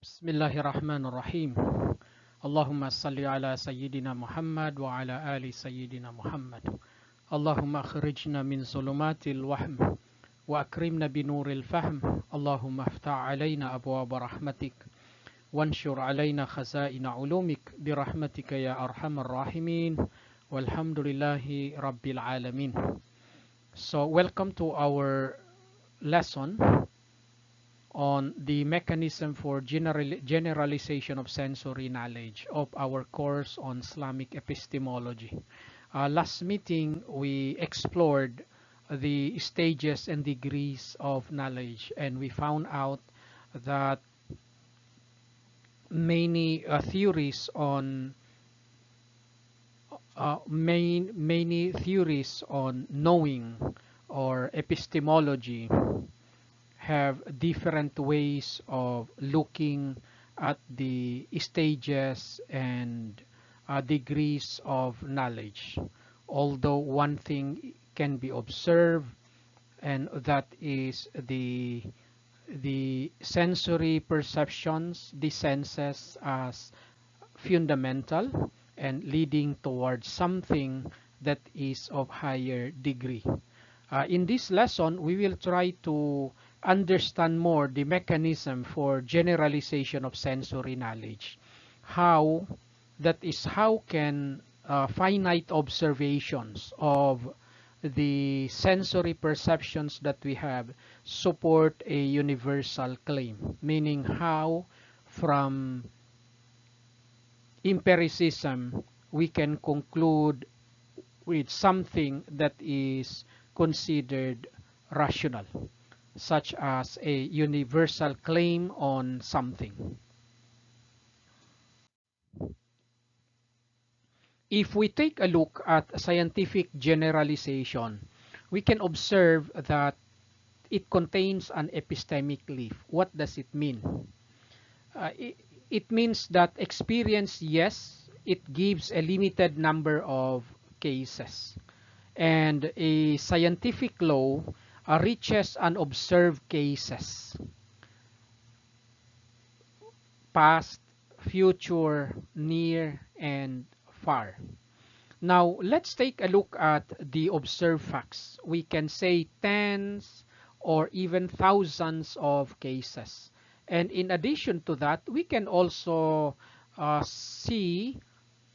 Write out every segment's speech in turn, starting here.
بسم الله الرحمن الرحيم اللهم صل على سيدنا محمد وعلى آل سيدنا محمد اللهم أخرجنا من ظلمات الوهم وأكرمنا بنور الفهم اللهم افتح علينا أبواب رحمتك وانشر علينا خزائن علومك برحمتك يا أرحم الراحمين والحمد لله رب العالمين. So welcome to our lesson on the mechanism for generalization of sensory knowledge of our course on Islamic epistemology. Last meeting, we explored the stages and degrees of knowledge, and we found out that many theories on many theories on knowing or epistemology have different ways of looking at the stages and degrees of knowledge. Although one thing can be observed, and that is the sensory perceptions, the senses as fundamental and leading towards something that is of higher degree. In this lesson, we will try to understand more the mechanism for generalization of sensory knowledge. How, that is, how can finite observations of the sensory perceptions that we have support a universal claim, meaning how from empiricism we can conclude with something that is considered rational, such as a universal claim on something. If we take a look at scientific generalization, we can observe that it contains an epistemic leaf. What does it mean? It means that experience, yes, it gives a limited number of cases. And a scientific law reaches unobserved cases, past, future, near, and far. Now, let's take a look at the observed facts. We can say tens or even thousands of cases. And in addition to that, we can also see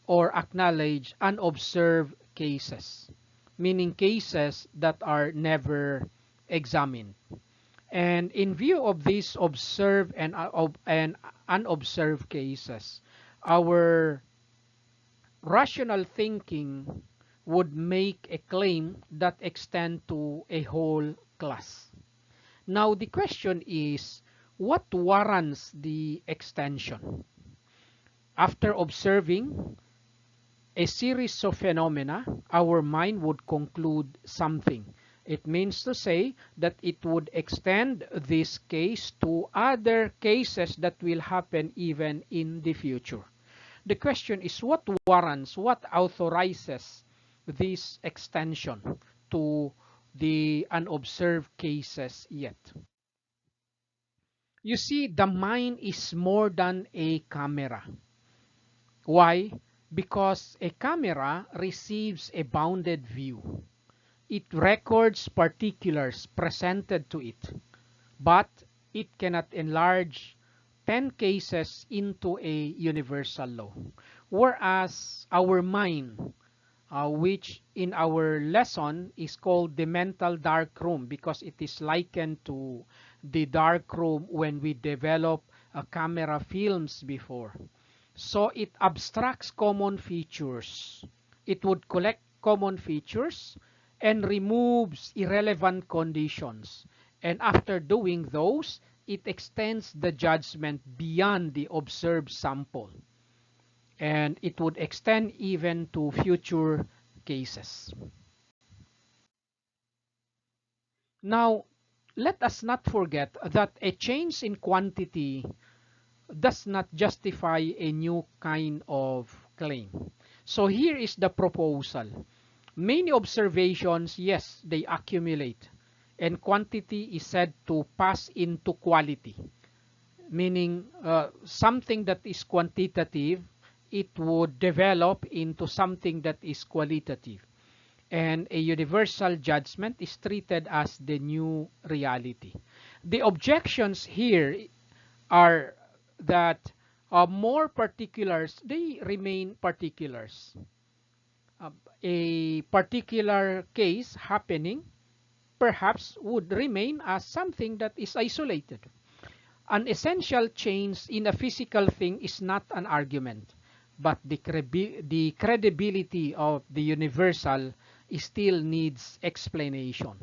or acknowledge unobserved cases, meaning cases that are never examined. And in view of these observed and unobserved cases, our rational thinking would make a claim that extend to a whole class. Now the question is, what warrants the extension? After observing a series of phenomena, our mind would conclude something. It means to say that it would extend this case to other cases that will happen even in the future. The question is, what warrants, what authorizes this extension to the unobserved cases yet? You see, the mind is more than a camera. Why? Because a camera receives a bounded view. It records particulars presented to it, but it cannot enlarge 10 cases into a universal law. Whereas our mind, which in our lesson is called the mental dark room because it is likened to the dark room when we develop camera films before. So it abstracts common features. It would collect common features and removes irrelevant conditions. And after doing those, it extends the judgment beyond the observed sample. And it would extend even to future cases. Now, let us not forget that a change in quantity does not justify a new kind of claim. So here is the proposal. Many observations, yes, they accumulate, and quantity is said to pass into quality. meaning something that is quantitative, it would develop into something that is qualitative. And a universal judgment is treated as the new reality. The objections here are that more particulars, they remain particulars. Uh, a particular case happening perhaps would remain as something that is isolated. An essential change in a physical thing is not an argument, but the credibility of the universal still needs explanation.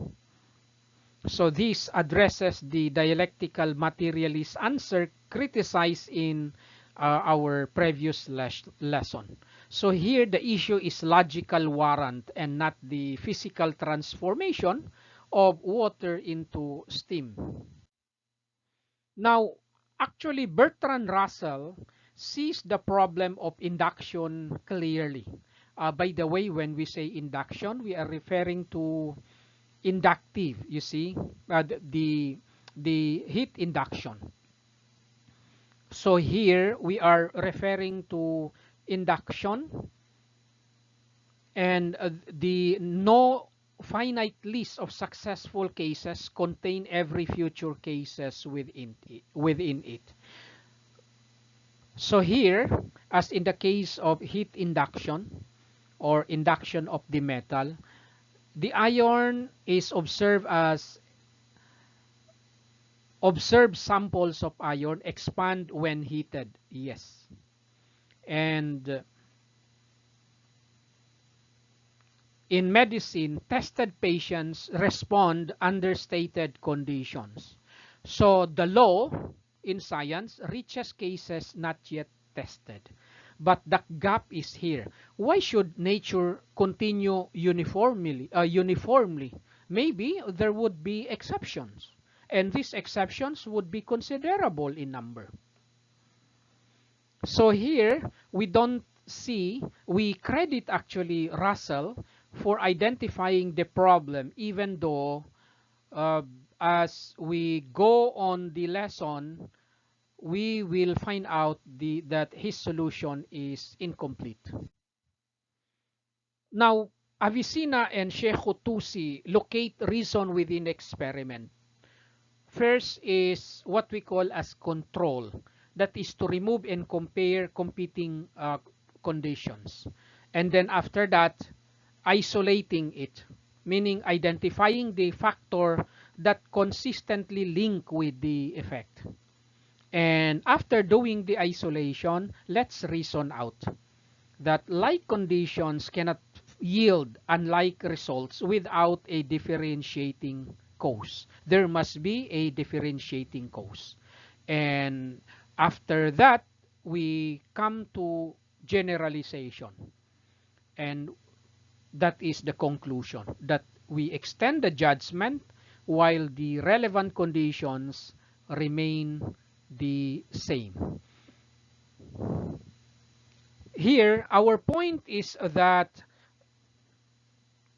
So this addresses the dialectical materialist answer criticized in our previous lesson. So here the issue is logical warrant and not the physical transformation of water into steam. Now, actually, Bertrand Russell sees the problem of induction clearly. By the way, when we say induction, we are referring to inductive, you see, the heat induction. So here we are referring to induction, and the no finite list of successful cases contain every future cases within it. So here, as in the case of heat induction or induction of the metal, the iron is observed samples of iron expand when heated. Yes. And in medicine, tested patients respond under stated conditions. So the law in science reaches cases not yet tested. But the gap is here. Why should nature continue uniformly? Maybe there would be exceptions, and these exceptions would be considerable in number. So here we credit actually Russell for identifying the problem, even though as we go on the lesson, we will find out that his solution is incomplete. Now, Avicenna and Sheikh Tusi locate reason within experiment. First is what we call as control. That is to remove and compare competing conditions. And then after that, isolating it, meaning identifying the factor that consistently link with the effect. And after doing the isolation, let's reason out that like conditions cannot yield unlike results without a differentiating cause. There must be a differentiating cause. And after that, we come to generalization. And that is the conclusion, that we extend the judgment while the relevant conditions remain the same. Here, our point is that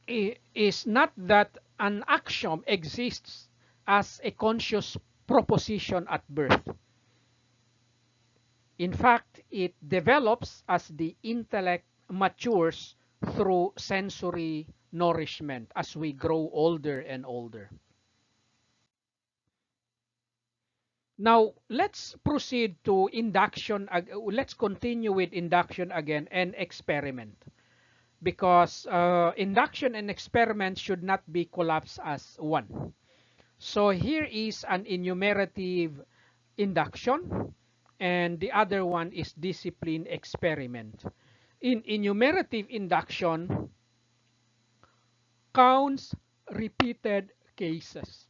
it is not that an axiom exists as a conscious proposition at birth. In fact, it develops as the intellect matures through sensory nourishment as we grow older and older. Now, let's proceed to induction. Let's continue with induction again and experiment. Because induction and experiment should not be collapsed as one. So here is an enumerative induction, and the other one is discipline experiment. In enumerative induction, counts repeated cases.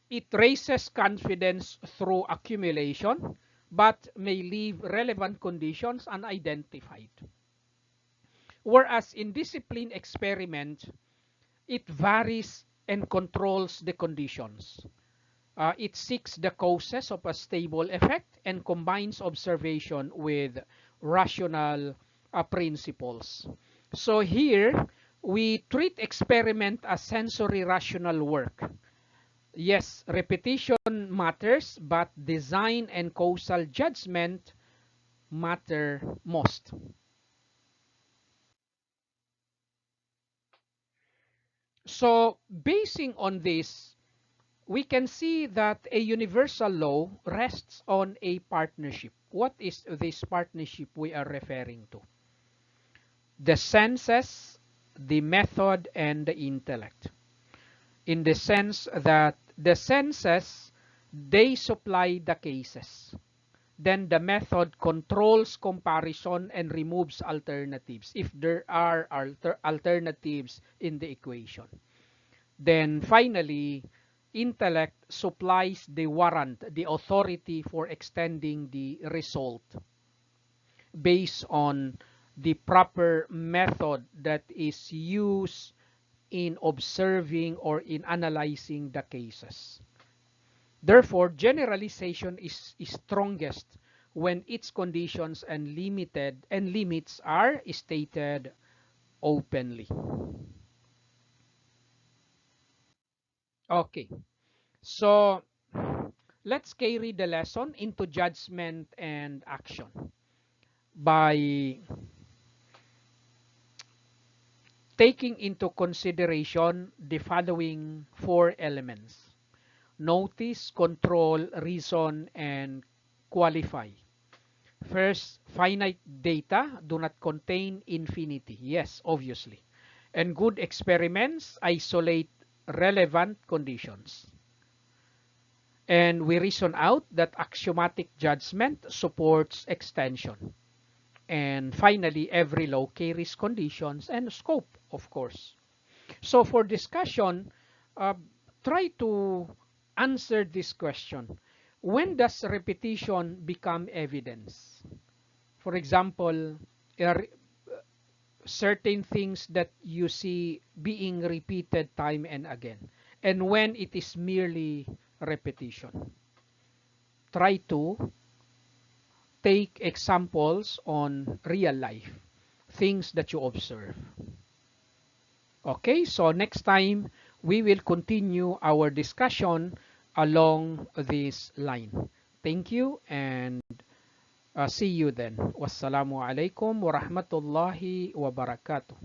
It raises confidence through accumulation, but may leave relevant conditions unidentified. Whereas in discipline experiment, it varies and controls the conditions. It seeks the causes of a stable effect and combines observation with rational principles. So here, we treat experiment as sensory rational work. Yes, repetition matters, but design and causal judgment matter most. So, basing on this, we can see that a universal law rests on a partnership. What is this partnership we are referring to? The senses, the method, and the intellect. In the sense that the senses, they supply the cases. Then the method controls comparison and removes alternatives if there are alternatives in the equation. Then finally, intellect supplies the warrant, the authority for extending the result based on the proper method that is used in observing or in analyzing the cases. Therefore, generalization is strongest when its conditions and limited and limits are stated openly. Okay, so let's carry the lesson into judgment and action by taking into consideration the following four elements: notice, control, reason, and qualify. First, finite data do not contain infinity. Yes, obviously. And good experiments isolate relevant conditions. And we reason out that axiomatic judgment supports extension. And finally, every law carries conditions and scope, of course. So for discussion, uh, try to answer this question. When does repetition become evidence? For example, certain things that you see being repeated time and again, and when it is merely repetition. Try to take examples on real life, things that you observe. Okay, so next time we will continue our discussion along this line. Thank you and see you then. Wassalamu alaikum warahmatullahi wabarakatuh.